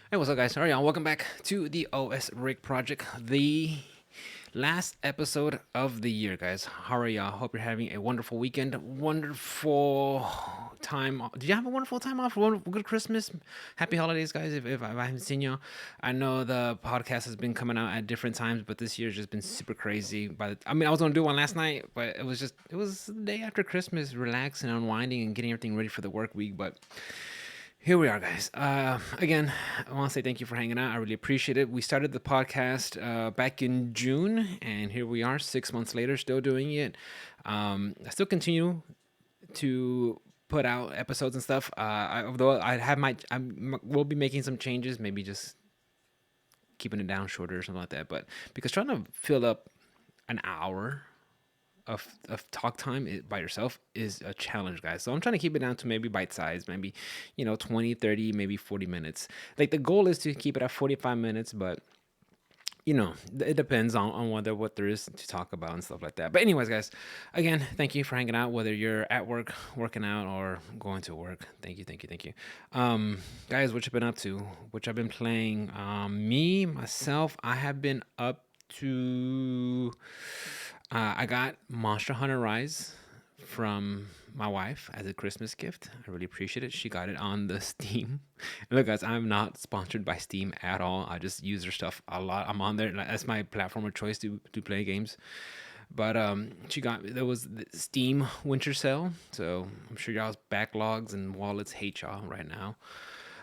Hey, what's up, guys? All right, y'all. Welcome back to the OS Rig Project, the last episode of the year, guys. How are y'all? Hope you're having a wonderful weekend, wonderful time. Did you have a wonderful time off? Wonderful, good Christmas, happy holidays, guys. If I haven't seen y'all, I know the podcast has been coming out at different times, but this year's just been super crazy. I was gonna do one last night, but it was the day after Christmas, relaxing, unwinding, and getting everything ready for the work week, but here we are, guys. Again, I want to say thank you for hanging out. I really appreciate it. We started the podcast back in June, and here we are, 6 months later, still doing it. I still continue to put out episodes and stuff. Although we'll be making some changes, maybe just keeping it down shorter or something like that. But because trying to fill up an hour of talk time by yourself is a challenge, guys. So I'm trying to keep it down to maybe bite size, maybe 20, 30, maybe 40 minutes. Like the goal is to keep it at 45 minutes, but it depends on whether what there is to talk about and stuff like that. But anyways, guys, again, thank you for hanging out, whether you're at work, working out, or going to work. Thank you, thank you, thank you. Guys, what you been up to? Which I've been playing. Me myself, I have been up to I got Monster Hunter Rise from my wife as a Christmas gift. I really appreciate it. She got it on the Steam. And look, guys, I'm not sponsored by Steam at all. I just use their stuff a lot. I'm on there. That's my platform of choice to play games. But there was the Steam Winter Sale, so I'm sure y'all's backlogs and wallets hate y'all right now.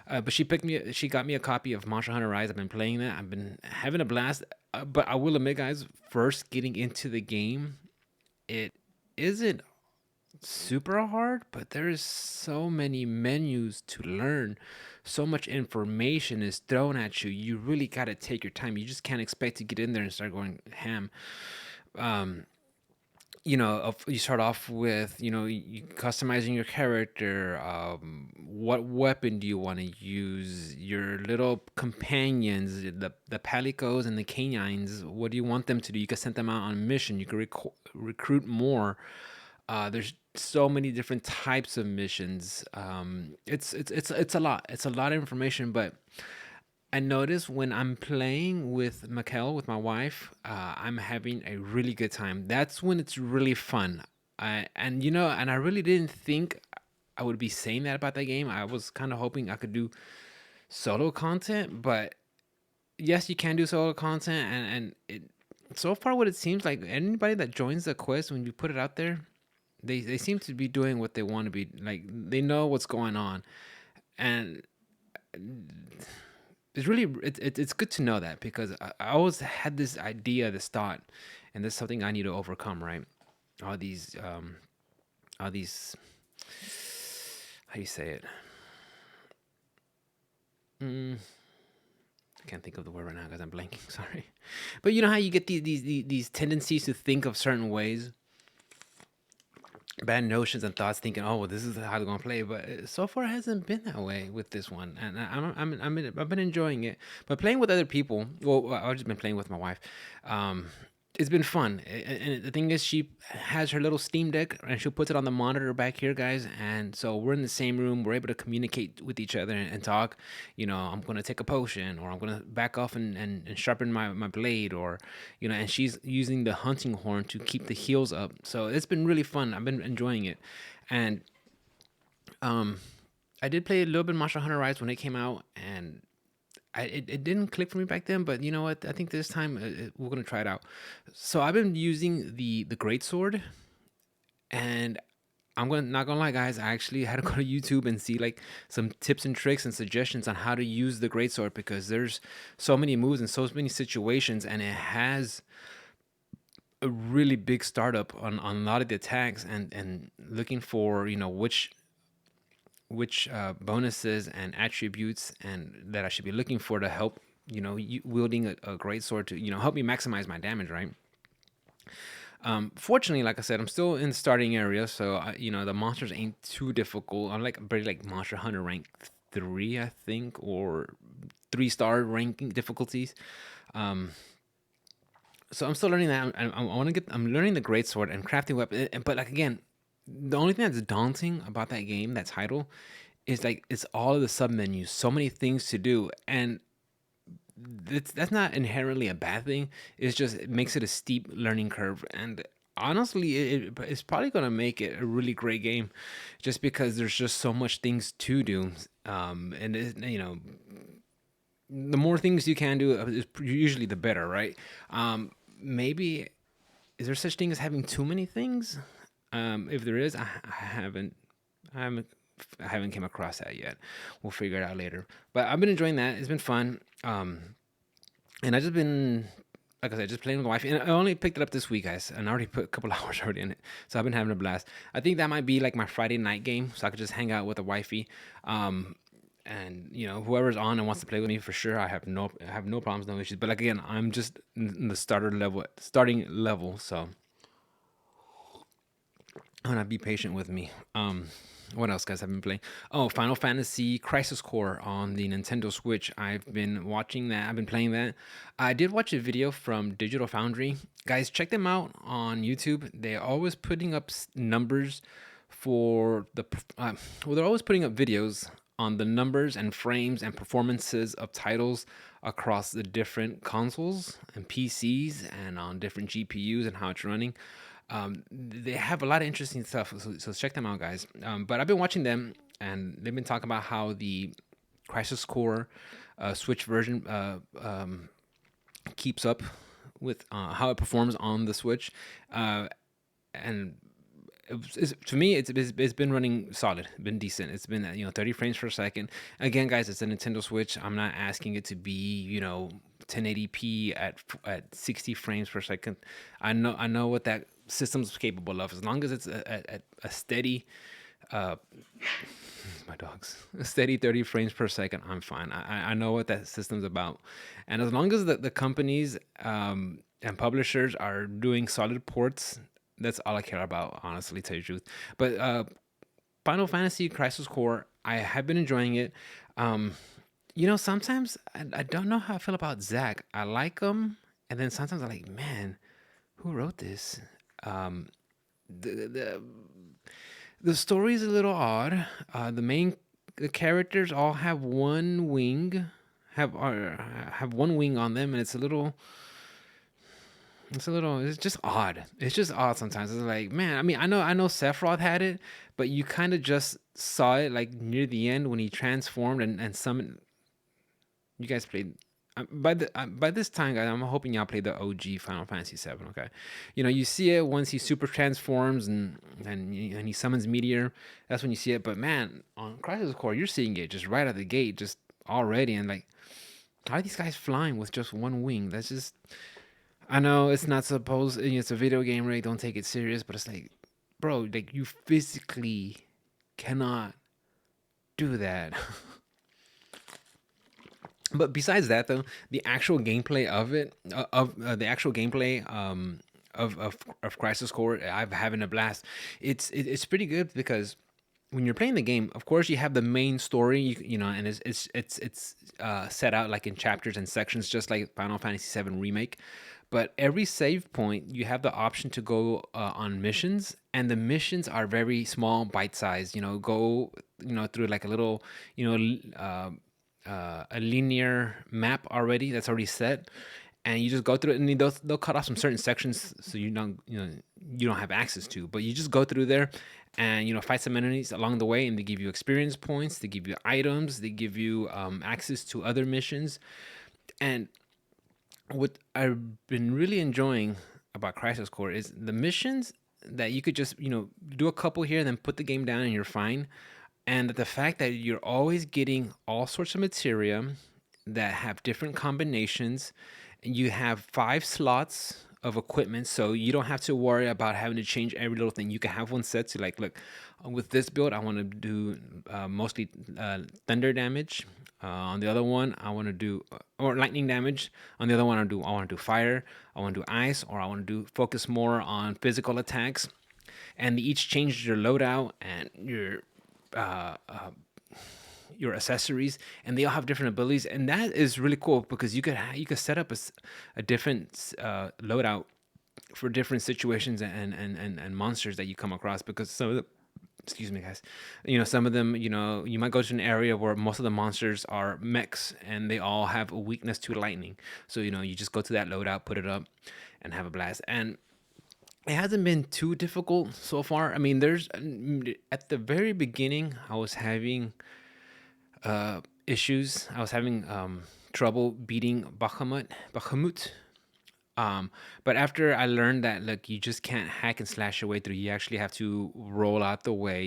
But she got me a copy of Monster Hunter Rise. I've been playing that. I've been having a blast. But I will admit, guys, first getting into the game, it isn't super hard, but there's so many menus to learn. So much information is thrown at you. You really got to take your time. You just can't expect to get in there and start going ham. Um, you start off with you customizing your character. What weapon do you want to use? Your little companions, the palicos and the canines, what do you want them to do? You can send them out on a mission. You can recruit more. There's so many different types of missions. It's a lot. It's a lot of information, but I notice when I'm playing with Mikkel, with my wife, I'm having a really good time. That's when it's really fun. And I really didn't think I would be saying that about that game. I was kind of hoping I could do solo content, but yes, you can do solo content, so far what it seems like anybody that joins the quest when you put it out there, they seem to be doing what they want to be like. They know what's going on, and it's good to know that because I always had this idea, this thought, and this is something I need to overcome. Right, all these all these how do you say it? Mm, I can't think of the word right now because I'm blanking. Sorry, but you know how you get these tendencies to think of certain ways, bad notions and thoughts, thinking, "Oh, well, this is how they're gonna play." But so far, it hasn't been that way with this one, and I've been enjoying it. But playing with other people, well, I've just been playing with my wife. Um, it's been fun, and the thing is, she has her little Steam Deck, and she puts it on the monitor back here, guys. And so we're in the same room. We're able to communicate with each other and talk. I'm gonna take a potion, or I'm gonna back off and sharpen my blade, or and she's using the hunting horn to keep the heals up. So it's been really fun. I've been enjoying it, and um, I did play a little bit of Monster Hunter Rise when it came out, and it didn't click for me back then. But you know what? I think this time we're gonna try it out. So I've been using the great sword, and I'm gonna not gonna lie, guys. I actually had to go to YouTube and see like some tips and tricks and suggestions on how to use the greatsword because there's so many moves and so many situations, and it has a really big startup on a lot of the attacks, and looking for which bonuses and attributes and that I should be looking for to help wielding a great sword to help me maximize my damage, right? Fortunately, like I said, I'm still in the starting area, so the monsters ain't too difficult. I'm like pretty like Monster Hunter rank 3, I think, or 3-star ranking difficulties. Um, so I'm still learning that. I want to get. I'm learning the great sword and crafting weapon. But like again, the only thing that's daunting about that game, that title, is like it's all of the sub menus, so many things to do, and that's not inherently a bad thing. It's just it makes it a steep learning curve, and honestly, it's probably gonna make it a really great game, just because there's just so much things to do. And the more things you can do is usually the better, right? Maybe is there such thing as having too many things? If there is, I haven't, I haven't came across that yet. We'll figure it out later. But I've been enjoying that. It's been fun. And I just been, like I said, just playing with the wife. And I only picked it up this week, guys. And I already put a couple hours already in it, so I've been having a blast. I think that might be like my Friday night game, so I could just hang out with the wifey. And whoever's on and wants to play with me, for sure, I have no problems, no issues. But like again, I'm just in the starting level, so I'm gonna be patient with me. What else, guys? I've been playing. Oh, Final Fantasy Crisis Core on the Nintendo Switch. I've been watching that. I've been playing that. I did watch a video from Digital Foundry. Guys, check them out on YouTube. They're always putting up numbers for well, they're always putting up videos on the numbers and frames and performances of titles across the different consoles and PCs and on different GPUs and how it's running. They have a lot of interesting stuff, so check them out, guys. But I've been watching them, and they've been talking about how the Crisis Core Switch version keeps up with how it performs on the Switch, and to me, it's been running solid, been decent. It's been 30 frames per second. Again, guys, it's a Nintendo Switch. I'm not asking it to be 1080p at 60 frames per second. I know what that system's capable of. As long as it's a steady, uh, my dogs, a steady 30 frames per second, I'm fine. I know what that system's about, and as long as the companies and publishers are doing solid ports, that's all I care about, honestly, tell you the truth. But Final Fantasy Crisis Core, I have been enjoying it. Um, sometimes I don't know how I feel about Zach. I like him, and then sometimes I'm like, man, who wrote this? Um, the the the story is a little odd. The characters all have one wing, have one wing on them, and it's just odd. It's just odd sometimes. It's like, man, I mean, I know Sephiroth had it, but you kind of just saw it like near the end when he transformed and summoned. You guys played by this time, guys. I'm hoping y'all played the OG Final Fantasy VII. Okay, you see it once he super transforms and he summons Meteor. That's when you see it. But man, on Crisis Core, you're seeing it just right out the gate, just already, and like, how are these guys flying with just one wing? That's just. I know it's not supposed. It's a video game, right? Don't take it serious, but it's like, bro, like you physically cannot do that. But besides that, though, the actual gameplay of it, of the actual gameplay, of Crisis Core, I'm having a blast. It's pretty good because when you're playing the game, of course, you have the main story, and it's set out like in chapters and sections, just like Final Fantasy VII Remake. But every save point, you have the option to go on missions, and the missions are very small, bite sized. Go through like a little, you know, a linear map already that's already set, and you just go through it, and they'll cut off some certain sections so you don't have access to, but you just go through there and fight some enemies along the way, and they give you experience points, they give you items, they give you access to other missions. And what I've been really enjoying about Crisis Core is the missions that you could just do a couple here, then put the game down, and you're fine. And the fact that you're always getting all sorts of materia that have different combinations, and you have 5 slots of equipment, so you don't have to worry about having to change every little thing. You can have one set to like, look, with this build, I want to do mostly thunder damage. On the other one, I want to do or lightning damage. On the other one, I want to do fire. I want to do ice, or I want to do focus more on physical attacks. And they each change your loadout and uh, uh, your accessories, and they all have different abilities, and that is really cool because you could set up a different loadout for different situations and monsters that you come across, because Excuse me, guys. Some of them, you might go to an area where most of the monsters are mechs and they all have a weakness to lightning. So, you just go to that loadout, put it up, and have a blast. And it hasn't been too difficult so far. I mean, at the very beginning, I was having issues. I was having trouble beating Bahamut. But after I learned that, like, you just can't hack and slash your way through. You actually have to roll out the way,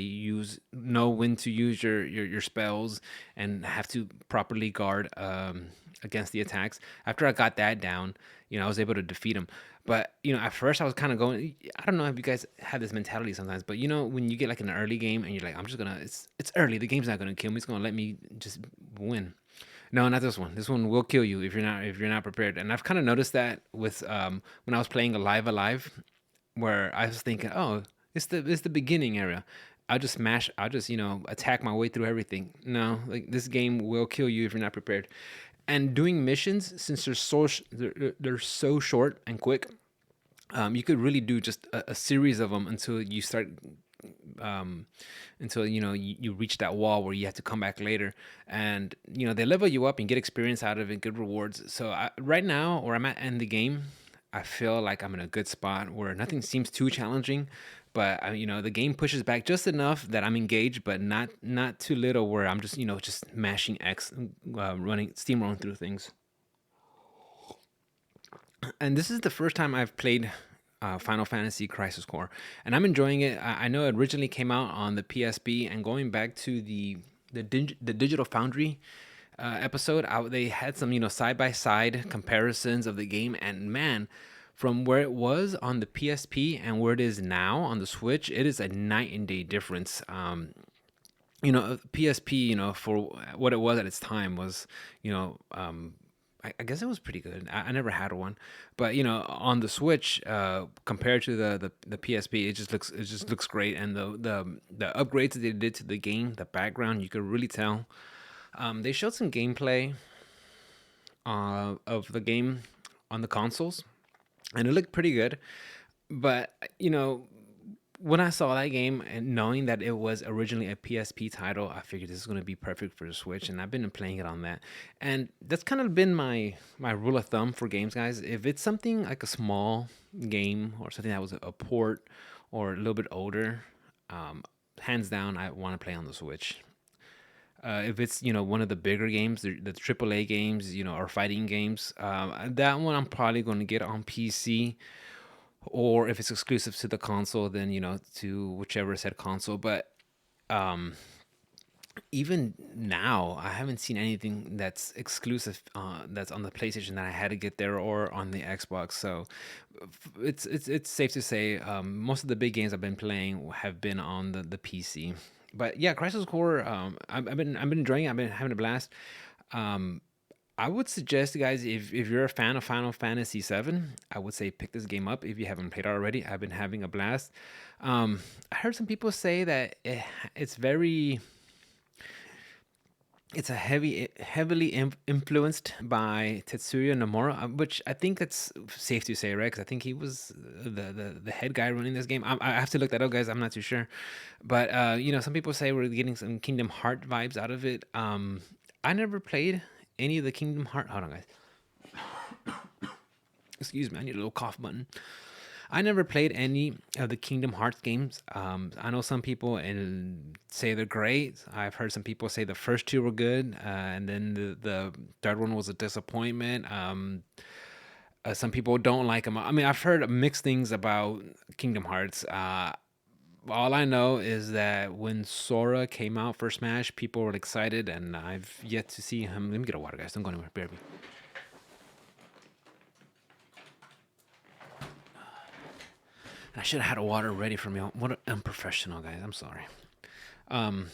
know when to use your spells, and have to properly guard against the attacks. After I got that down, I was able to defeat him. But at first I was kind of going. I don't know if you guys have this mentality sometimes, but when you get like an early game and you're like, I'm just gonna. It's early. The game's not gonna kill me. It's gonna let me just win. No, not this one. This one will kill you if you're not prepared. And I've kind of noticed that with when I was playing Alive, where I was thinking, oh, it's the beginning area. I'll just attack my way through everything. No, like, this game will kill you if you're not prepared. And doing missions, since they're so short and quick, you could really do just a series of them um, until you reach that wall where you have to come back later, and they level you up and get experience out of it, good rewards. So right now, where I'm at in the game, I feel like I'm in a good spot where nothing seems too challenging, but the game pushes back just enough that I'm engaged, but not too little where I'm just mashing X, running steamrolling through things. And this is the first time I've played Final Fantasy Crisis Core, and I'm enjoying it. I know it originally came out on the PSP, and going back to the Digital Foundry episode, they had some side by side comparisons of the game, and man, from where it was on the PSP and where it is now on the Switch, it is a night and day difference. PSP, for what it was at its time, was, I guess it was pretty good. I never had one, but on the Switch, compared to the PSP, it just looks great, and the upgrades that they did to the game, the background, you could really tell. They showed some gameplay of the game on the consoles, and it looked pretty good. But when I saw that game and knowing that it was originally a PSP title, I figured this is going to be perfect for the Switch, and I've been playing it on that. And that's kind of been my rule of thumb for games, guys. If it's something like a small game or something that was a port or a little bit older, hands down, I want to play on the Switch. If it's one of the bigger games, the AAA games, or fighting games, that one I'm probably going to get on PC, or if it's exclusive to the console, then to whichever said console. But um even now, I haven't seen anything that's exclusive, that's on the PlayStation, that I had to get there, or on the Xbox. So it's safe to say, most of the big games I've been playing have been on the PC. But yeah, Crisis Core, I've been enjoying it. I've been having a blast. Um, I would suggest, guys, if you're a fan of Final Fantasy VII, I would say pick this game up if you haven't played it already. I've been having a blast. I heard some people say that it's very it's a heavily influenced by Tetsuya Nomura, which I think that's safe to say, right? Because I think he was the head guy running this game. I have to look that up, guys. I'm not too sure, but some people say we're getting some Kingdom Heart vibes out of it. I never played any of the Kingdom Heart. Hold on, guys. Excuse me. I need a little cough button. I never played any of the Kingdom Hearts games. I know some people and say they're great. I've heard some people say the first two were good, and then the third one was a disappointment. Some people don't like them. I mean, I've heard mixed things about Kingdom Hearts. All I know is that when Sora came out for Smash, people were excited, and I've yet to see him. Let me get a water, guys. Don't go anywhere. Bear with me. I should have had a water ready for me. What an unprofessional, guys. I'm sorry. Um,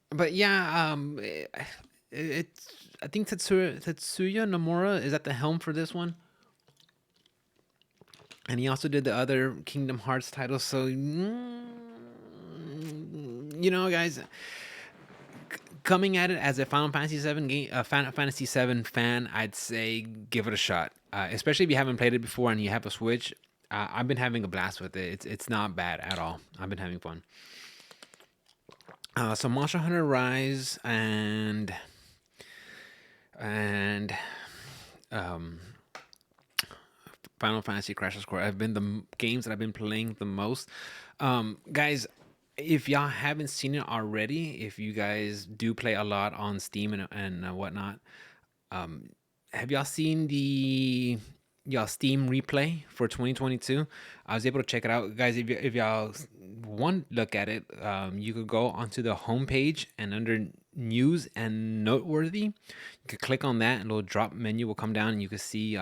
but yeah, it's. I think Tetsuya Nomura is at the helm for this one, and he also did the other Kingdom Hearts titles. So, guys, coming at it as a Final Fantasy VII game, a Final Fantasy VII fan, I'd say give it a shot. Especially if you haven't played it before and you have a Switch. I've been having a blast with it. It's not bad at all. I've been having fun. So Monster Hunter Rise and um, Final Fantasy Crashers Core have been the games that I've been playing the most. Guys, if y'all haven't seen it already, if you guys do play a lot on Steam and whatnot, um, have y'all seen the y'all Steam replay for 2022? I was able to check it out, guys. If y'all want to look at it, you could go onto the homepage and under news and noteworthy, you could click on that and a little drop menu will come down and you can see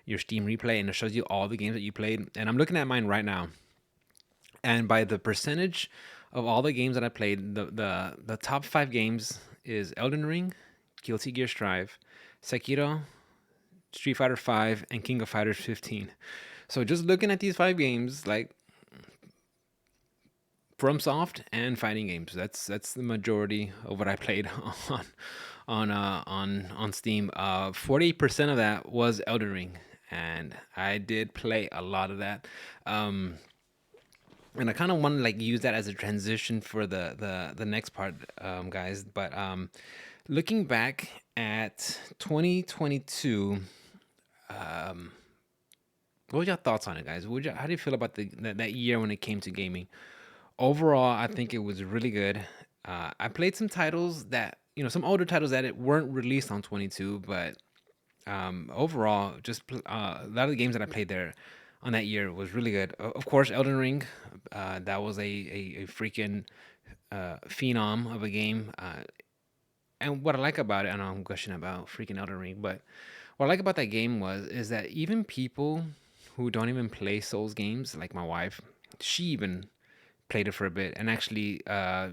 your Steam replay and it shows you all the games that you played. And I'm looking at mine right now, and by the percentage of all the games that I played, the top 5 games is Elden Ring, Guilty Gear Strive, Sekiro, Street Fighter 5, and King of Fighters 15. So just looking at these 5 games, like FromSoft and fighting games, that's the majority of what I played on Steam. 48% of that was Elden Ring, and I did play a lot of that. Um, and I kind of want to like use that as a transition for the next part, guys. But looking back at 2022, what were your thoughts on it, guys? How do you feel about that year when it came to gaming? Overall, I think it was really good. I played some titles that some older titles that it weren't released on 22, but overall, a lot of the games that I played there on that year was really good. Of course, Elden Ring, that was a freaking phenom of a game. And what I like about it, I know I'm gushing about freaking Elden Ring, but what I like about that game is that even people who don't even play Souls games, like my wife, she even played it for a bit and actually,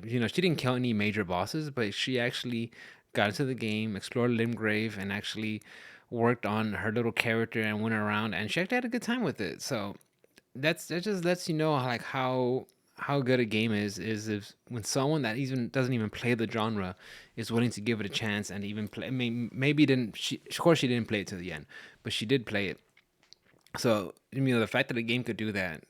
she didn't kill any major bosses, but she actually got into the game, explored Limgrave, and actually worked on her little character and went around, and she actually had a good time with it. So that just lets you know like how good a game is if when someone that even doesn't even play the genre is willing to give it a chance and even play. I mean, maybe didn't she? Of course, she didn't play it to the end, but she did play it. So the fact that a game could do that,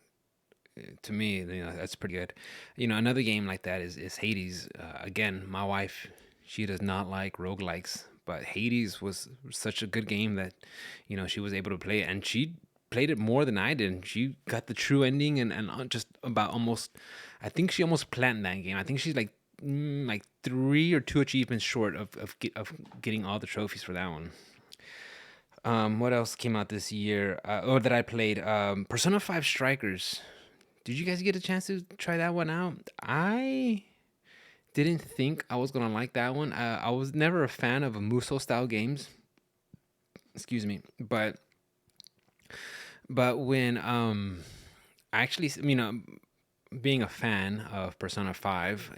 to me, that's pretty good. Another game like that is Hades. Again, my wife, she does not like roguelikes, but Hades was such a good game that, she was able to play it, and she played it more than I did. She got the true ending and just about almost, I think she almost planned that game. I think she's like 3 or 2 achievements short of getting all the trophies for that one. What else came out this year? Or that I played? Persona 5 Strikers. Did you guys get a chance to try that one out? I didn't think I was gonna like that one. I was never a fan of a Muso style games. Excuse me, but when I actually being a fan of Persona 5,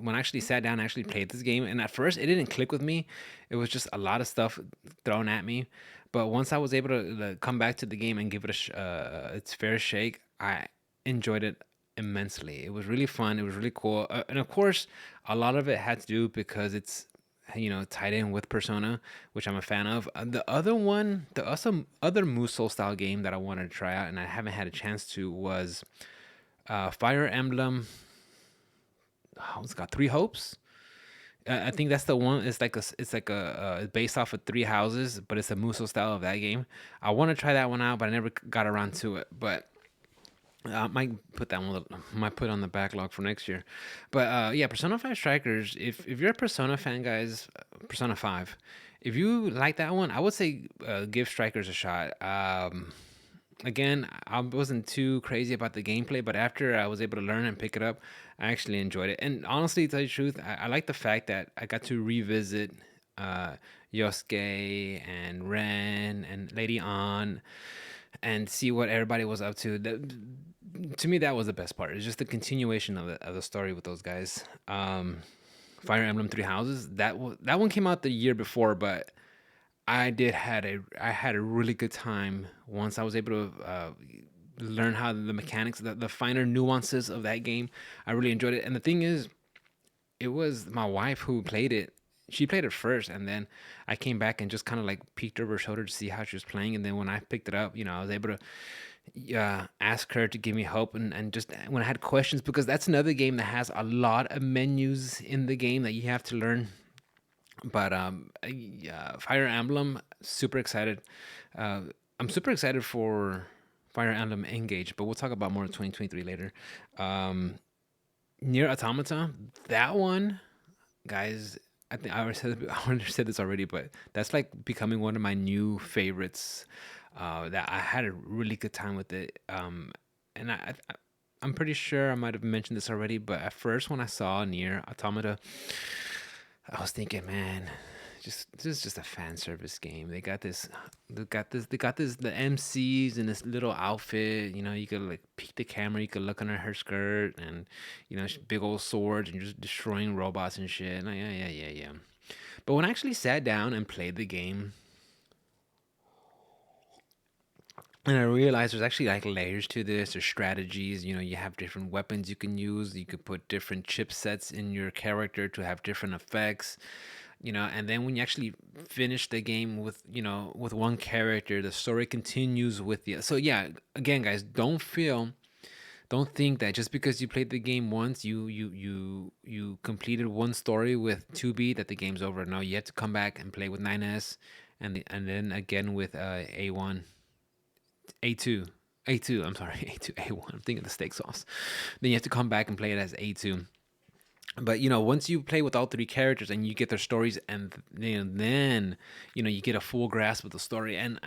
when I actually sat down and actually played this game, and at first it didn't click with me. It was just a lot of stuff thrown at me. But once I was able to come back to the game and give it its fair shake, I enjoyed it immensely. It was really fun. It was really cool. And of course, a lot of it had to do because it's tied in with Persona, which I'm a fan of. The other one, other Musou style game that I wanted to try out and I haven't had a chance to was Fire Emblem. Oh, it's got Three Hopes. I think that's the one. It's like a based off of three houses, but it's a Musou style of that game. I want to try that one out, but I never got around to it. But might put that one. Might put on the backlog for next year. But yeah, Persona 5 Strikers. If you're a Persona fan, guys, Persona 5. If you like that one, I would say give Strikers a shot. Again, I wasn't too crazy about the gameplay, but after I was able to learn and pick it up, I actually enjoyed it. And honestly, to tell you the truth, I like the fact that I got to revisit uh, Yosuke and Ren and Lady An and see what everybody was up to. To me, that was the best part. It's just the continuation of the story with those guys. Fire Emblem Three Houses. That one came out the year before, but I had a really good time once I was able to learn how the mechanics, the finer nuances of that game. I really enjoyed it. And the thing is, it was my wife who played it. She played it first, and then I came back and just kind of like peeked over her shoulder to see how she was playing. And then when I picked it up, I was able to yeah, ask her to give me help, and just when I had questions, because that's another game that has a lot of menus in the game that you have to learn. But yeah, Fire Emblem, super excited. uh, I'm super excited for Fire Emblem Engage, but we'll talk about more in 2023 later. um Near Automata, that one, guys, I think I already said I already said this already, but that's like becoming one of my new favorites. That I had a really good time with it. And I'm pretty sure I might have mentioned this already, but at first when I saw Near Automata, I was thinking, man, just this is just a fan service game. They got this, the MCs in this little outfit. You could like peek the camera, you could look under her skirt, and big old swords and just destroying robots and shit. And yeah, yeah, yeah, yeah. But when I actually sat down and played the game, and I realized there's actually like layers to this. There's strategies. You have different weapons you can use. You could put different chipsets in your character to have different effects. And then when you actually finish the game with one character, the story continues with you. So yeah, again, guys, don't think that just because you played the game once, you completed one story with 2B, that the game's over. No, you have to come back and play with 9S, and then again with A1, A2, A2. I'm sorry, A2, A1. I'm thinking of the steak sauce. Then you have to come back and play it as A2. But once you play with all three characters and you get their stories, and then you get a full grasp of the story. And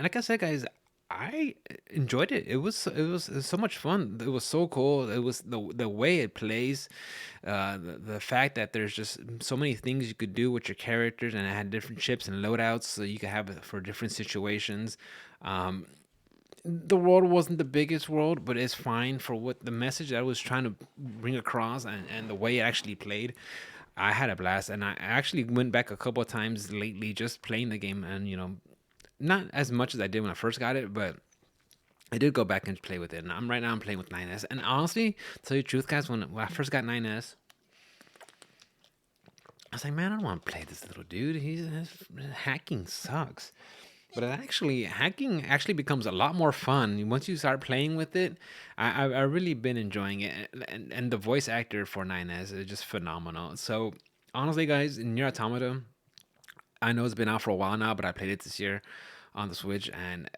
like I said, guys, I enjoyed it. It was so much fun. It was so cool. It was the way it plays, the fact that there's just so many things you could do with your characters, and it had different chips and loadouts, so you could have it for different situations. um the world wasn't the biggest world, but it's fine for what the message that I was trying to bring across, and the way it actually played. I had a blast, and I actually went back a couple of times lately just playing the game, and not as much as I did when I first got it, but I did go back and play with it. And I'm playing with 9S, and honestly, to tell you the truth, guys, when I first got 9S, I was like, man, I don't want to play this little dude. His hacking sucks. But hacking actually becomes a lot more fun once you start playing with it. I really been enjoying it, and the voice actor for 9S is just phenomenal. So honestly, guys, in Nier Automata, I know it's been out for a while now, but I played it this year on the Switch, and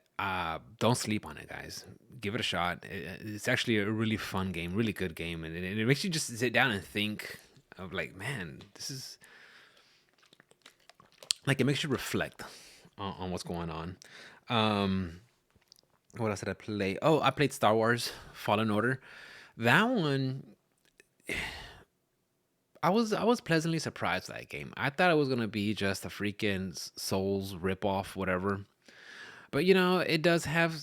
don't sleep on it, guys. Give it a shot. It's actually a really fun game, really good game, and it makes you just sit down and think of like, man, this is like, it makes you reflect on what's going on. Um, what else did I play? Oh, I played Star Wars Fallen Order. That one, I was pleasantly surprised with that game. I thought it was gonna be just a freaking Souls ripoff, whatever. But it does have.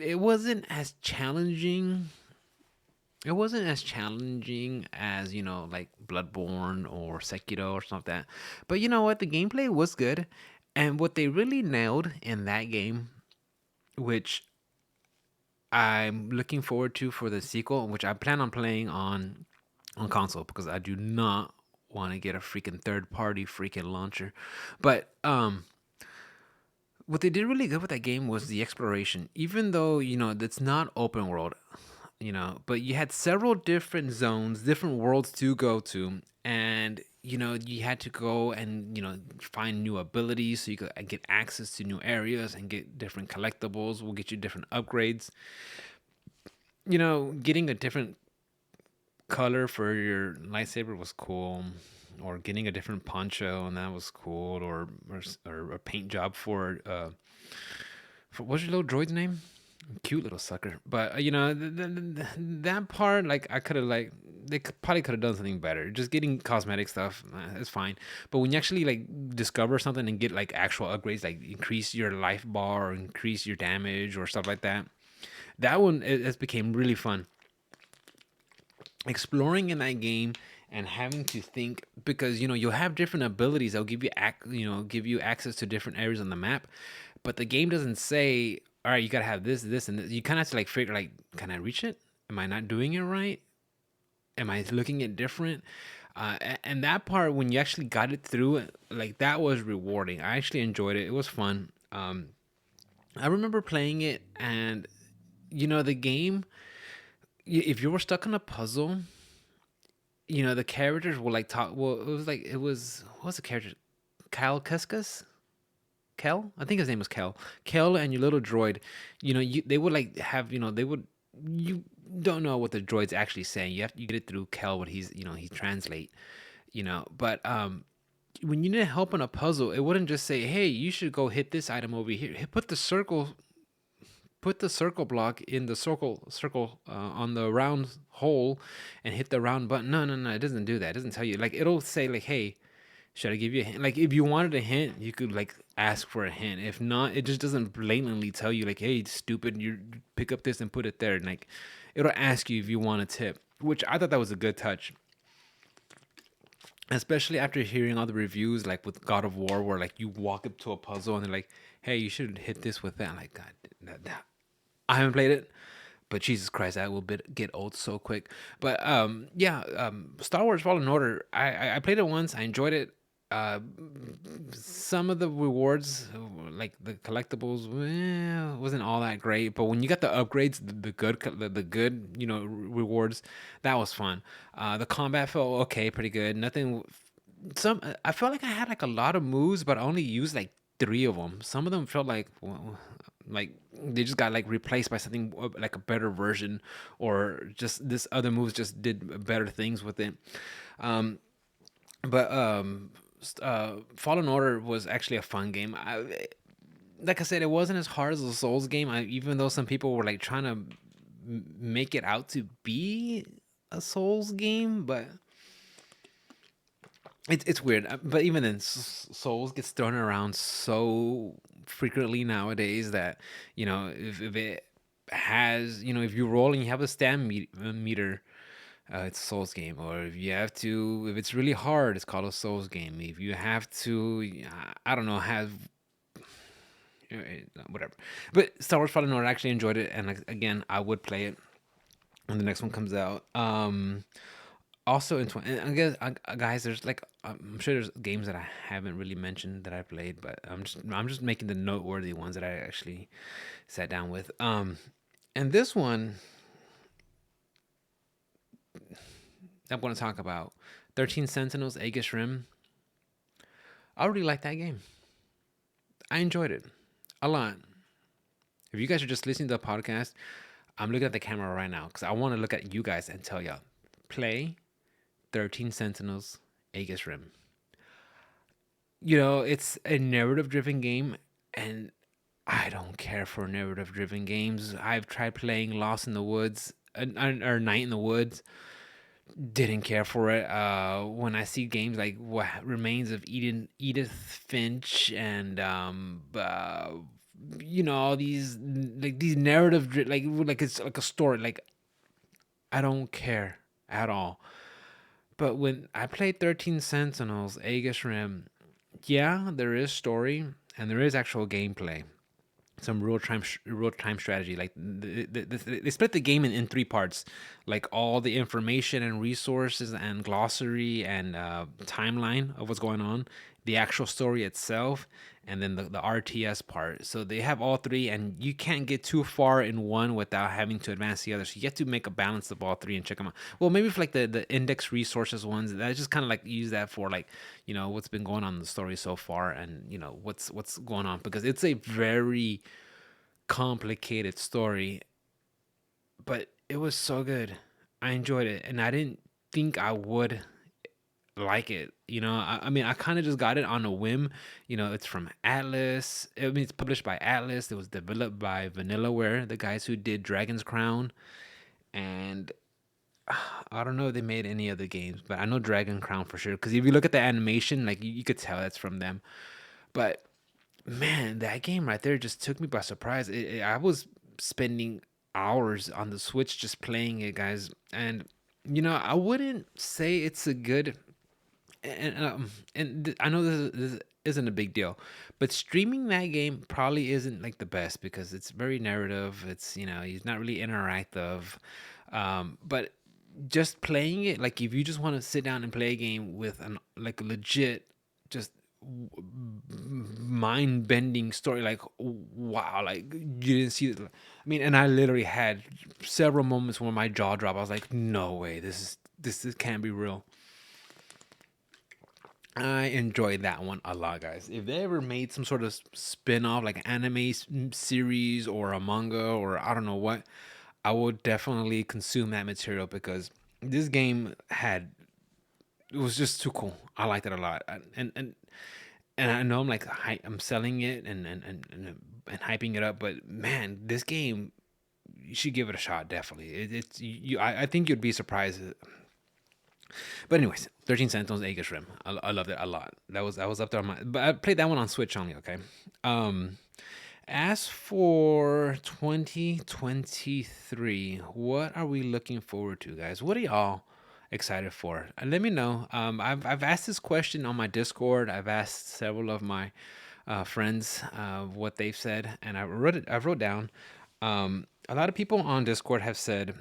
It wasn't as challenging. It wasn't as challenging as like Bloodborne or Sekiro or something like that. But you know what? The gameplay was good, and what they really nailed in that game, which I'm looking forward to for the sequel, which I plan on playing on console, because I do not want to get a freaking third party freaking launcher. But what they did really good with that game was the exploration. Even though it's not open world, but you had several different zones, different worlds to go to, and you had to go and find new abilities so you could get access to new areas and get different collectibles. Will get you different upgrades. Getting a different color for your lightsaber was cool, or getting a different poncho, and that was cool, or a paint job for what's your little droid's name? Cute little sucker. But that part, like, I could have, like, probably could have done something better. Just getting cosmetic stuff is fine, but when you actually like discover something and get like actual upgrades, like increase your life bar or increase your damage or stuff like that, that one it has became really fun exploring in that game, and having to think, because you'll have different abilities that'll give you access to different areas on the map, but the game doesn't say, all right, you gotta have this and this. You kind of have to like figure, like, can I reach it? Am I not doing it right? Am I looking at different? And that part, when you actually got it through, like, that was rewarding. I actually enjoyed it. It was fun. I remember playing it, and the game. If you were stuck on a puzzle, the characters will like talk. Well, it was what was the character? Kyle Cuscus. Kel, I think his name was Kel. Kel and your little droid, they would like have, they would. You don't know what the droid's actually saying. You get it through Kel, what he translate. But when you need help on a puzzle, it wouldn't just say, "Hey, you should go hit this item over here." Put the circle block in the circle on the round hole, and hit the round button. No, no, no. It doesn't do that. It doesn't tell you. Like it'll say like, "Hey, should I give you a hint?" Like if you wanted a hint, you could like ask for a hint. If not, it just doesn't blatantly tell you like, "Hey, stupid, you pick up this and put it there." And like, it'll ask you if you want a tip, which I thought that was a good touch, especially after hearing all the reviews, like with God of War, where like you walk up to a puzzle and they're like, "Hey, you should hit this with that." I'm like, God, I haven't played it, but Jesus Christ, that will get old so quick. But yeah, Star Wars Fallen Order. I played it once. I enjoyed it. Uh, some of the rewards, like the collectibles, wasn't all that great. But when you got the upgrades, the good, rewards, that was fun. The combat felt okay, pretty good. Nothing. I felt like I had like a lot of moves, but I only used like three of them. Some of them felt like, well, like they just got like replaced by something like a better version, or just this other moves just did better things with it. Um, but Fallen Order was actually a fun game. Like I said, it wasn't as hard as the Souls game. Even though some people were like trying to make it out to be a Souls game, but it's weird. But even then, Souls gets thrown around so frequently nowadays that if it has, if you roll and you have a meter, it's a Souls game. Or if it's really hard, it's called a Souls game. If you have to, I don't know, have whatever. But Star Wars Fallen Order, I actually enjoyed it, and like, again, I would play it when the next one comes out. Also in 20, and I guess, guys, there's like, I'm sure there's games that I haven't really mentioned that I played, but I'm just making the noteworthy ones that I actually sat down with. And this one I'm going to talk about, 13 Sentinels, Aegis Rim. I really like that game. I enjoyed it a lot. If you guys are just listening to the podcast, I'm looking at the camera right now because I want to look at you guys and tell y'all, play 13 Sentinels, Aegis Rim. It's a narrative driven game, and I don't care for narrative driven games. I've tried playing Lost in the Woods, or Night in the Woods. Didn't care for it. When I see games like What Remains of Edith Finch, and all these, like these like it's like a story. Like, I don't care at all. But when I played 13 Sentinels, Aegis Rim, yeah, there is story and there is actual gameplay. Some real time strategy. Like they split the game in three parts, like all the information and resources and glossary and timeline of what's going on, the actual story itself, and then the RTS part. So they have all three, and you can't get too far in one without having to advance the other. So you have to make a balance of all three and check them out. Well, maybe for like the index resources ones, that just kind of like use that for like, what's been going on in the story so far, and what's going on, because it's a very complicated story, but it was so good. I enjoyed it, and I didn't think I would like it. I mean, I kind of just got it on a whim. It's from Atlas. I mean, it's published by Atlas. It was developed by Vanillaware, the guys who did Dragon's Crown, and I don't know if they made any other games, but I know Dragon Crown for sure. Because if you look at the animation, like you could tell that's from them. But man, that game right there just took me by surprise. I was spending hours on the Switch just playing it, guys. And I wouldn't say it's a good, and I know this isn't a big deal, but streaming that game probably isn't like the best because it's very narrative. It's he's not really interactive, but just playing it, like if you just want to sit down and play a game with an like legit, just mind bending story. Like, wow, like you didn't see it. I mean, and I literally had several moments where my jaw dropped. I was like, no way, this can't be real. I enjoyed that one a lot, guys. If they ever made some sort of spin off, like anime series or a manga or I don't know what, I would definitely consume that material because this game had it was just too cool. I liked it a lot, and I know I'm like I'm selling it and hyping it up, but man, this game you should give it a shot. Definitely, it's you. I think you'd be surprised. But anyways, 13 Sentinels, Aegis Rim. I loved it a lot. That was up there on my. But I played that one on Switch only. Okay. Um, as for 2023, what are we looking forward to, guys? What are y'all excited for? And let me know. I've asked this question on my Discord. I've asked several of my friends what they've said, and I wrote down. A lot of people on Discord have said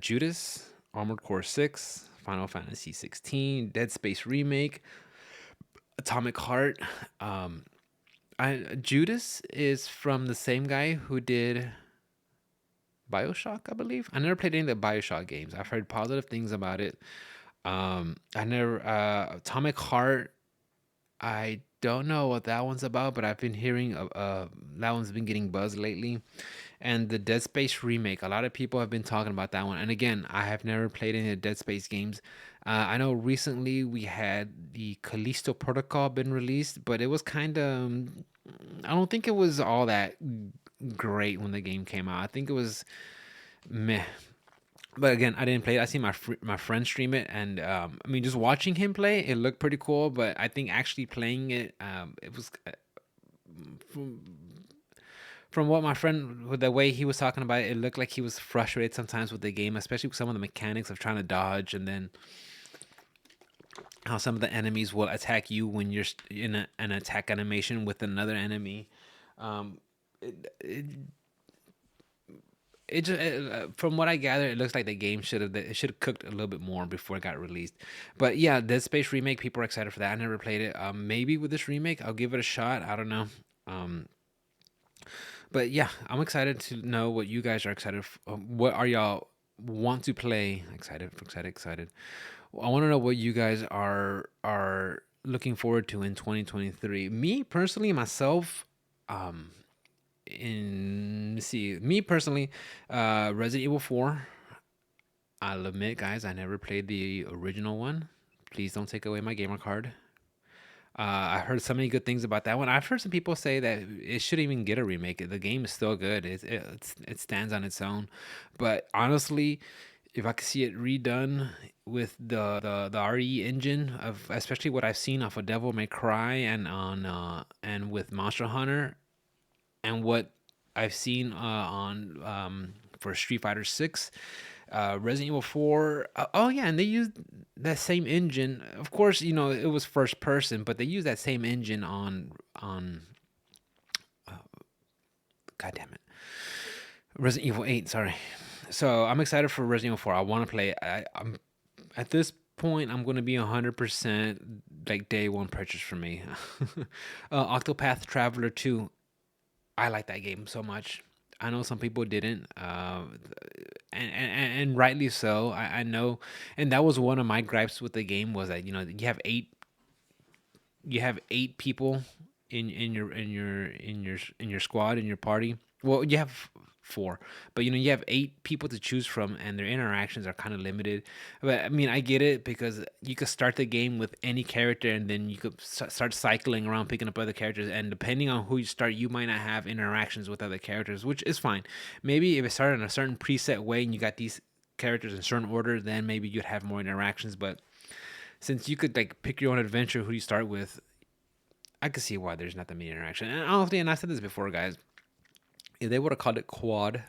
Judas, Armored Core 6, Final Fantasy 16, Dead Space Remake, Atomic Heart. Um, Judas is from the same guy who did Bioshock, I believe. I never played any of the Bioshock games. I've heard positive things about it. I never Atomic Heart. I don't know what that one's about, but I've been hearing that one's been getting buzz lately. And the Dead Space remake, a lot of people have been talking about that one. And again, I have never played any of the Dead Space games. I know recently we had the Callisto Protocol been released, but it was kind of I don't think it was all that great when the game came out. I think it was meh. But again, I didn't play it. I seen my friend stream it, and I mean, just watching him play, it looked pretty cool. But I think actually playing it, it was from, from what my friend, with the way he was talking about it, it looked like he was frustrated sometimes with the game, especially with some of the mechanics of trying to dodge, and then how some of the enemies will attack you when you're in an attack animation with another enemy. Um, it, it just from what I gather, it looks like the game should have cooked a little bit more before it got released. But yeah, Dead Space remake, people are excited for that. I never played it. Maybe with this remake, I'll give it a shot. I don't know. Um, but yeah, I'm excited to know what you guys are excited. What are y'all want to play? Excited, excited, excited. I want to know what you guys are looking forward to in 2023. Me personally, myself, um, in see me personally, Resident Evil 4. I'll admit, guys, I never played the original one. Please don't take away my gamer card. I heard so many good things about that one. I've heard some people say that it shouldn't even get a remake. The game is still good. It stands on its own. But honestly, if I could see it redone with the RE engine of especially what I've seen off of Devil May Cry and with Monster Hunter and what I've seen on for Street Fighter 6, Resident Evil 4. Oh yeah, and they used that same engine. Of course, it was first person, but they used that same engine on God damn it, Resident Evil 8. Sorry. So I'm excited for Resident Evil 4. I want to play it. I'm at this point. I'm going to be 100% like day one purchase for me. Octopath Traveler 2. I like that game so much. I know some people didn't, and rightly so. I know, and that was one of my gripes with the game was that you have eight people in your squad in your party. Well, you have four, but you have eight people to choose from, and their interactions are kind of limited. But I mean, I get it because you could start the game with any character, and then you could start cycling around picking up other characters. And depending on who you start, you might not have interactions with other characters, which is fine. Maybe if it started in a certain preset way and you got these characters in certain order, then maybe you'd have more interactions. But since you could like pick your own adventure, who you start with, I could see why there's not that many interaction. And honestly, and I said this before, guys, if they would have called it quad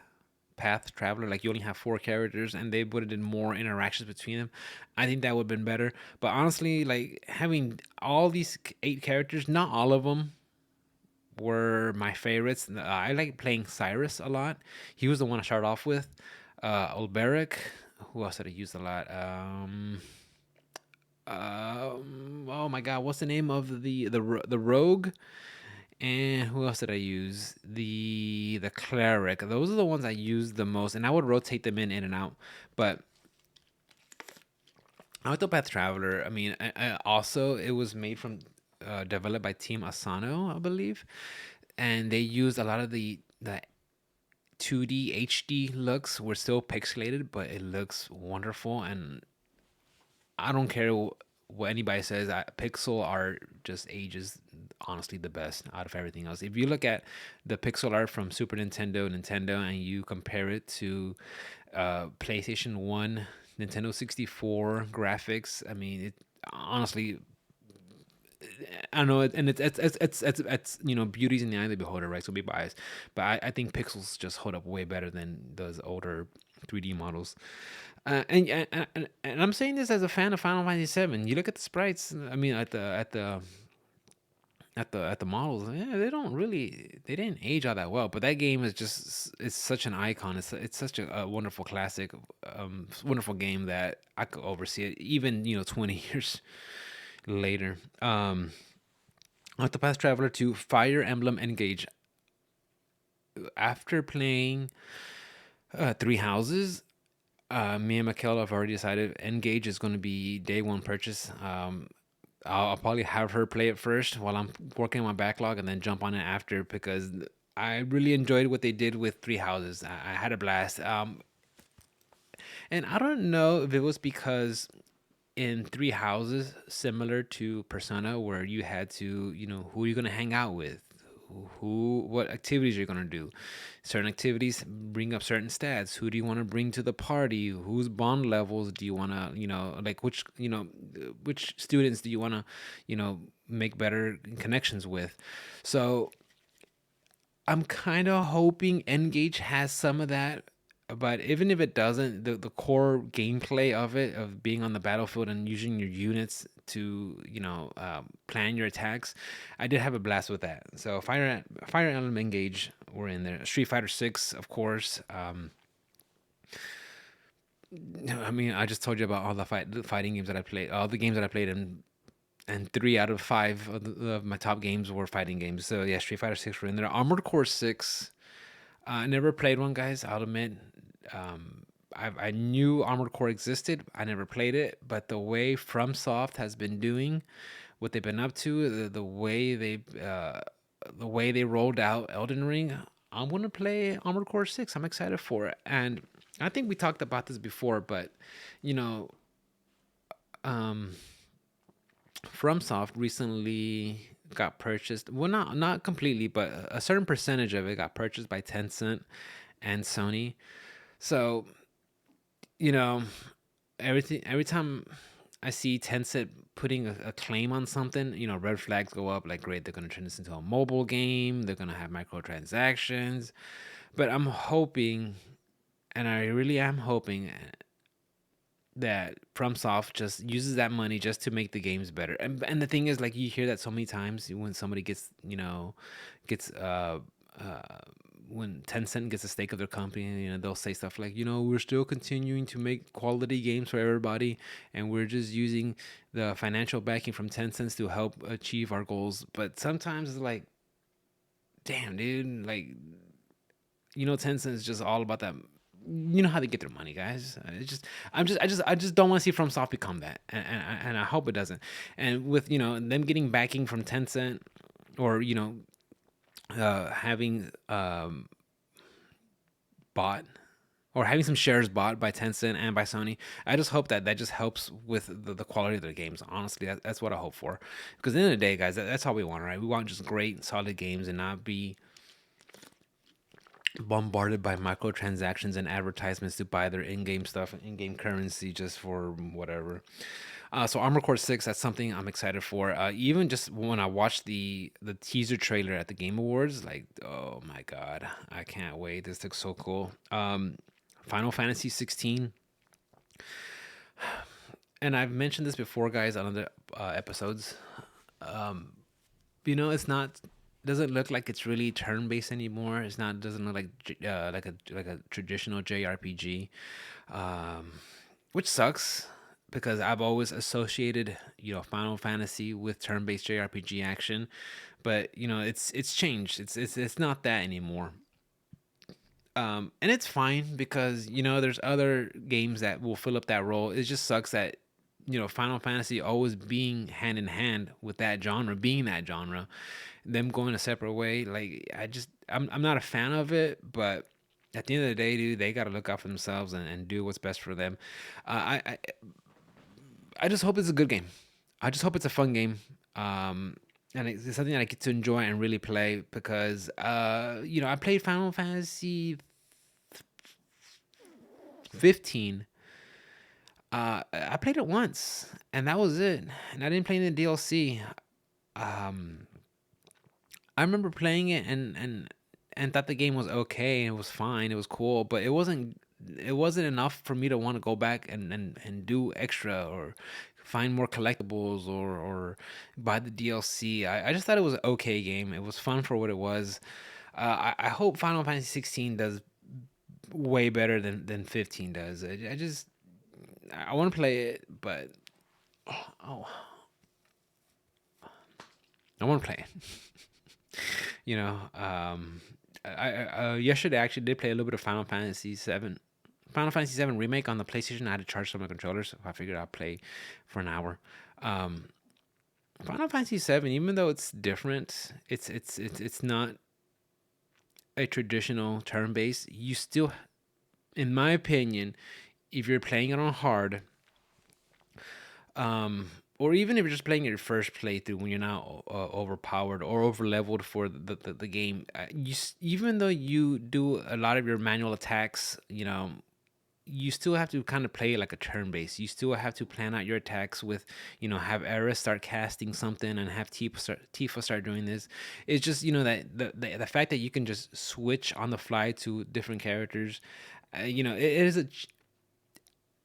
path traveler, like you only have four characters and they would have done more interactions between them, I think that would have been better. But honestly, like having all these eight characters, not all of them were my favorites. I like playing Cyrus a lot. He was the one I started off with. Ulberic. Who else did I use a lot? Oh my God, what's the name of the rogue? And who else did I use? The cleric. Those are the ones I use the most, and I would rotate them in and out. But Octopath Traveler. I mean, also it was made from developed by Team Asano, I believe, and they used a lot of the 2D HD looks. Were still pixelated, but it looks wonderful, and I don't care what anybody says. Pixel art just ages honestly the best out of everything else. If you look at the pixel art from Super Nintendo, Nintendo, and you compare it to PlayStation One, Nintendo 64 graphics, I mean, it honestly, I don't know, and it's beauty's in the eye of the beholder, right? So be biased, but I think pixels just hold up way better than those older 3D models. And I'm saying this as a fan of Final Fantasy VII. You look at the sprites. I mean, at the models. Yeah, they didn't age all that well. But that game is just it's such an icon. It's such a wonderful classic, wonderful game that I could oversee it even 20 years later. Octopath Traveler 2, Fire Emblem Engage. After playing Three Houses, me and Mikhail have already decided Engage is going to be day one purchase. I'll probably have her play it first while I'm working on my backlog, and then jump on it after because I really enjoyed what they did with Three Houses. I had a blast. And I don't know if it was because in Three Houses, similar to Persona, where you had to, who are you going to hang out with? What activities you're gonna do. Certain activities bring up certain stats. Who do you want to bring to the party? Whose bond levels do you want to, like which students do you want to, make better connections with? So I'm kind of hoping Engage has some of that, but even if it doesn't, the core gameplay of it, of being on the battlefield and using your units to, plan your attacks, I did have a blast with that. So Fire Emblem Engage were in there. Street Fighter Six, of course. I mean, I just told you about all the fighting games that I played, all the games that I played, and 3 out of 5 of my top games were fighting games. So yeah, Street Fighter Six were in there. Armored Core Six. I never played one, guys. I'll admit. I knew Armored Core existed. I never played it, but the way FromSoft has been doing what they've been up to, the way they rolled out Elden Ring, I'm gonna play Armored Core Six. I'm excited for it, and I think we talked about this before, but you know, um, FromSoft recently got purchased. Well, not completely, but a certain percentage of it got purchased by Tencent and Sony. So you know, every time I see Tencent putting a claim on something, red flags go up. Like, great, they're gonna turn this into a mobile game. They're gonna have microtransactions. But I'm hoping, and I really am hoping, that FromSoft just uses that money just to make the games better. And the thing is, like, you hear that so many times when somebody gets uh when Tencent gets a stake of their company, they'll say stuff like, we're still continuing to make quality games for everybody, and we're just using the financial backing from Tencent to help achieve our goals. But sometimes it's like, damn, dude, like, Tencent is just all about that. You know how they get their money, guys. It's just, I just don't want to see FromSoft become that, and I hope it doesn't. And with them getting backing from Tencent, or having bought or having some shares bought by Tencent and by Sony, I just hope that just helps with the quality of their games. Honestly, that's what I hope for. Because at the end of the day, guys, that's all we want, right? We want just great, solid games and not be bombarded by microtransactions and advertisements to buy their in-game stuff and in-game currency just for whatever. So Armored Core 6, that's something I'm excited for. Even just when I watched the teaser trailer at the Game Awards, like, oh my god, I can't wait. This looks so cool. Final Fantasy 16. And I've mentioned this before, guys, on other episodes. It's not, doesn't look like it's really turn based anymore. It's not, doesn't look like like a traditional JRPG, which sucks because I've always associated, Final Fantasy with turn-based JRPG action, but it's changed. It's not that anymore. And it's fine because there's other games that will fill up that role. It just sucks that Final Fantasy always being hand in hand with that genre, being that genre, them going a separate way. Like I'm not a fan of it, but at the end of the day, dude, they got to look out for themselves and do what's best for them. I just hope it's a good game. I just hope it's a fun game. And it's something that I get to enjoy and really play because, I played Final Fantasy 15. I played it once, and that was it. And I didn't play any of the DLC. Um, I remember playing it and thought the game was okay. It was fine. It was cool, but it wasn't enough for me to want to go back and do extra or find more collectibles or buy the DLC. I just thought it was an okay game. It was fun for what it was. I hope Final Fantasy 16 does way better than 15 does. I want to play it, but oh, I want to play it. you know, um, yesterday I actually did play a little bit of Final Fantasy 7 remake on the PlayStation. I had to charge some of the controllers, so I figured I'd play for an hour. Um, Final Fantasy 7, even though it's different, it's not a traditional turn based. You still, in my opinion, if you're playing it on hard, or even if you're just playing your first playthrough when you're not overpowered or over leveled for the game, even though you do a lot of your manual attacks, you still have to kind of play it like a turn base. You still have to plan out your attacks with, have Eris start casting something and have Tifa start doing this. It's just, that the fact that you can just switch on the fly to different characters, it is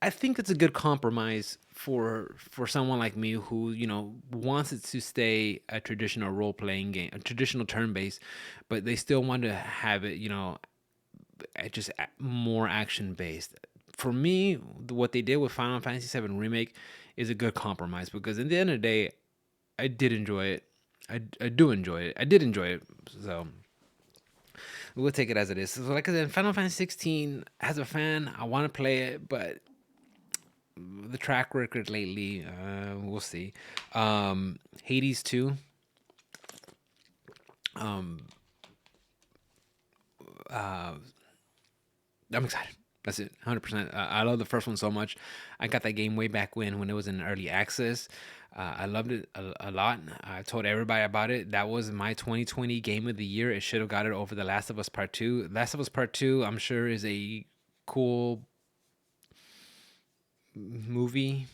I think it's a good compromise for someone like me who wants it to stay a traditional role playing game, a traditional turn based, but they still want to have it just more action based. For me, what they did with Final Fantasy VII Remake is a good compromise because at the end of the day, I did enjoy it. I do enjoy it. I did enjoy it. So we'll take it as it is. So like I said, Final Fantasy 16, as a fan, I want to play it, but the track record lately, we'll see. Hades 2. Um, uh, I'm excited. That's it, 100%. I love the first one so much. I got that game way back when it was in early access. I loved it a lot. I told everybody about it. That was my 2020 game of the year. It should have got it over The Last of Us Part 2. Last of Us Part 2, I'm sure, is a cool movie.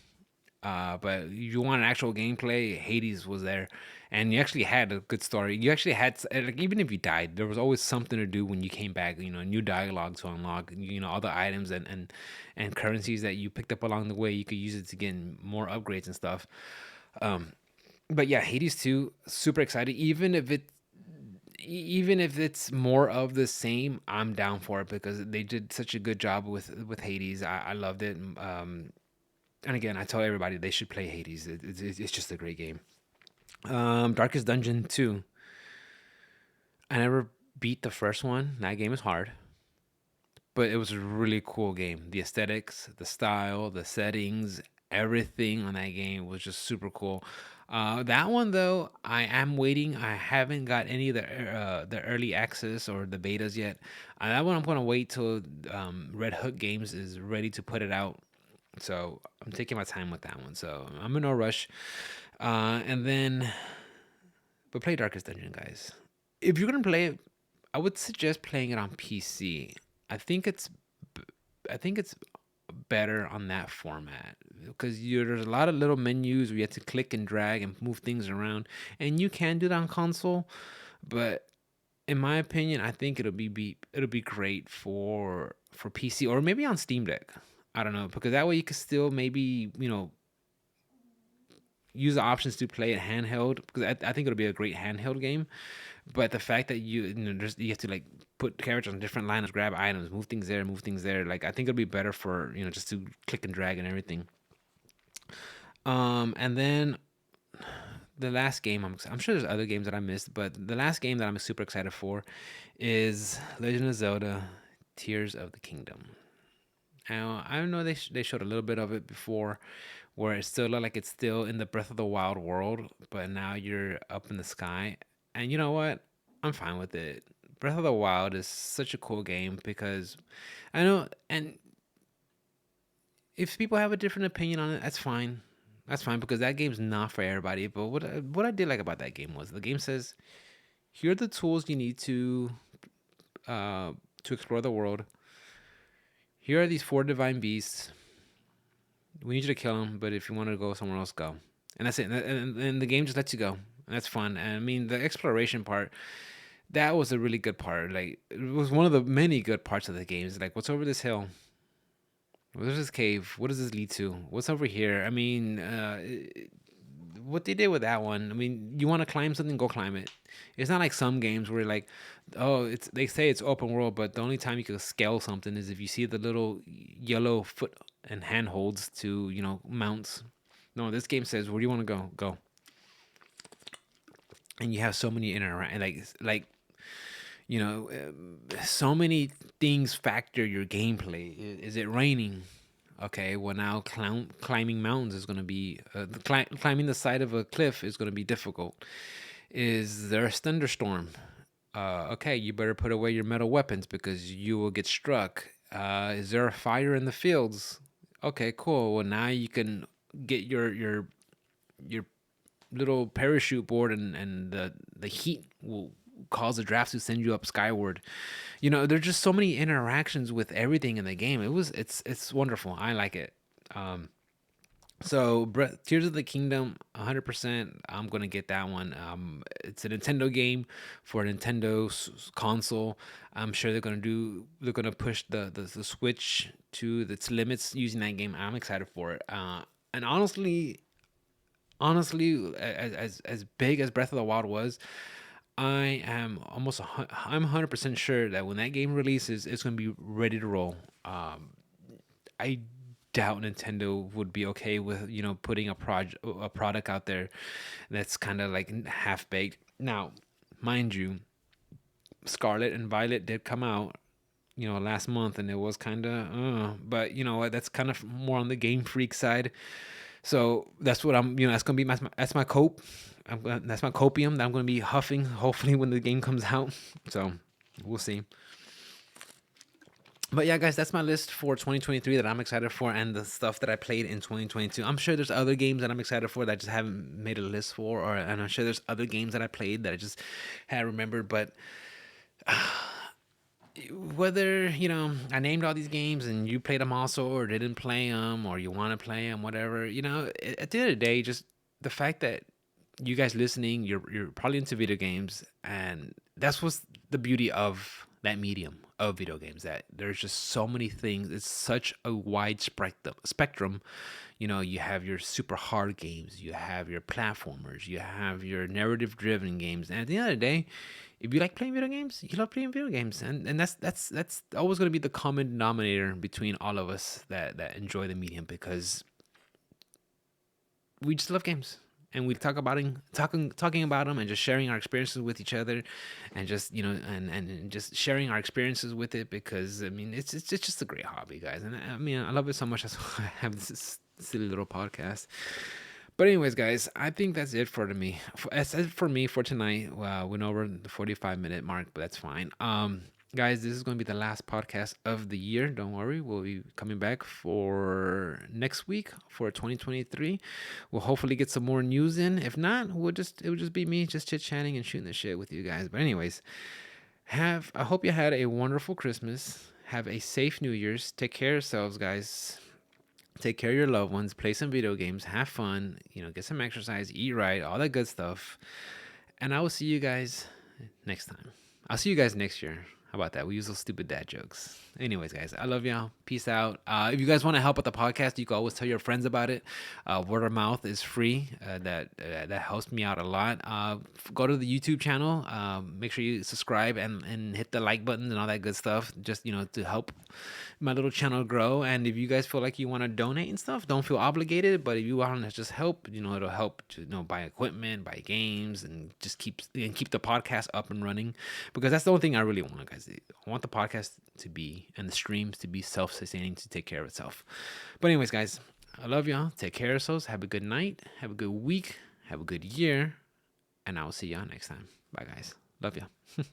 But you want an actual gameplay, Hades was there, and you actually had a good story. You actually had like even if you died, there was always something to do when you came back. New dialogue to unlock. All the items and currencies that you picked up along the way. You could use it to get more upgrades and stuff. But yeah, Hades 2, super excited. Even if it's more of the same, I'm down for it because they did such a good job with Hades. I loved it. And again, I tell everybody they should play Hades. It's just a great game. Darkest Dungeon 2. I never beat the first one. That game is hard, but it was a really cool game. The aesthetics, the style, the settings, everything on that game was just super cool. That one though, I am waiting. I haven't got any of the early access or the betas yet. That one I'm gonna wait till Red Hook Games is ready to put it out. So I'm taking my time with that one. So I'm in no rush. And then, but play Darkest Dungeon, guys. If you're gonna play it, I would suggest playing it on PC. I think it's, I think it's better on that format because there's a lot of little menus where you have to click and drag and move things around, and you can do that on console. But in my opinion, I think it'll be great for PC or maybe on Steam Deck. I don't know because that way you can still maybe use the options to play it handheld because I think it'll be a great handheld game. But the fact that just you have to like put characters on different lines, grab items, move things there, like I think it'll be better for just to click and drag and everything. And then the last game, I'm sure there's other games that I missed, but the last game that I'm super excited for is Legend of Zelda: Tears of the Kingdom. Now, I know they showed a little bit of it before, where it still looked like it's still in the Breath of the Wild world, but now you're up in the sky. And you know what? I'm fine with it. Breath of the Wild is such a cool game because I know, and if people have a different opinion on it, that's fine. That's fine because that game's not for everybody. But what I did like about that game was the game says, here are the tools you need uh, to explore the world. Here are these four divine beasts. We need you to kill them, but if you want to go somewhere else, go. And that's it. And the game just lets you go. And that's fun. And I mean, the exploration part, that was a really good part. Like, it was one of the many good parts of the game. It's like, what's over this hill? What's this cave? What does this lead to? What's over here? I mean, what they did with that one. I mean, you want to climb something, go climb it. It's not like some games where like, oh, it's they say it's open world, but the only time you can scale something is if you see the little yellow foot and handholds to mounts. No, this game says where do you want to go? Go. And you have so many interact like so many things factor your gameplay. Is it raining? Okay, well now climbing mountains is going to be climbing the side of a cliff is going to be difficult. Is there a thunderstorm? Okay, you better put away your metal weapons because you will get struck. Is there a fire in the fields? Okay, cool. Well, now you can get your little parachute board, and the heat will cause the draft to send you up skyward. There's just so many interactions with everything in the game. It's wonderful. I like it. So Tears of the Kingdom, 100%. I'm gonna get that one. It's a Nintendo game for a Nintendo console. I'm sure they're gonna push the Switch to its limits using that game. I'm excited for it. And honestly, as big as Breath of the Wild was, I'm 100% sure that when that game releases, it's gonna be ready to roll. I doubt Nintendo would be okay with putting a product out there that's kind of like half baked. Now, mind you, Scarlet and Violet did come out last month, and it was kind of but you know what, that's kind of more on the Game Freak side. So that's what that's gonna be that's my cope. That's my copium that I'm gonna be huffing hopefully when the game comes out. So we'll see. But yeah, guys, that's my list for 2023 that I'm excited for, and the stuff that I played in 2022. I'm sure there's other games that I'm excited for that I just haven't made a list for, and I'm sure there's other games that I played that I just had remembered. But whether I named all these games and you played them also, or didn't play them, or you want to play them, whatever, at the end of the day, just the fact that you guys listening, you're probably into video games, and that's what's the beauty of that medium of video games. That there's just so many things. It's such a wide spectrum. You have your super hard games, you have your platformers, you have your narrative driven games, and at the end of the day, if you like playing video games, you love playing video games, and that's always going to be the common denominator between all of us that enjoy the medium, because we just love games, and we talking about them, and just sharing our experiences with each other, and just and just sharing our experiences with it, because I mean it's just a great hobby, guys, and I mean I love it so much. That's why I have this silly little podcast. But anyways, guys, I think that's it for me. That's it for me for tonight. Went over the 45-minute mark, but that's fine. Guys, this is going to be the last podcast of the year. Don't worry, we'll be coming back for next week for 2023. We'll hopefully get some more news in. If not, it will just be me just chit chatting and shooting the shit with you guys. But anyways, I hope you had a wonderful Christmas. Have a safe New Year's. Take care of yourselves, guys. Take care of your loved ones. Play some video games. Have fun. Get some exercise. Eat right. All that good stuff. And I will see you guys next time. I'll see you guys next year. How about that? We use those stupid dad jokes. Anyways, guys, I love y'all. Peace out. If you guys want to help with the podcast, you can always tell your friends about it. Word of mouth is free. That helps me out a lot. Go to the YouTube channel. Make sure you subscribe and hit the like button and all that good stuff. Just to help my little channel grow. And if you guys feel like you want to donate and stuff, don't feel obligated. But if you want to just help, it'll help to buy equipment, buy games, and just keep the podcast up and running. Because that's the only thing I really want, guys. I want the podcast to be and the streams to be self-sustaining, to take care of itself. But anyways, guys, I love y'all. Take care of yourselves. Have a good night. Have a good week. Have a good year. And I will see y'all next time. Bye, guys. Love y'all.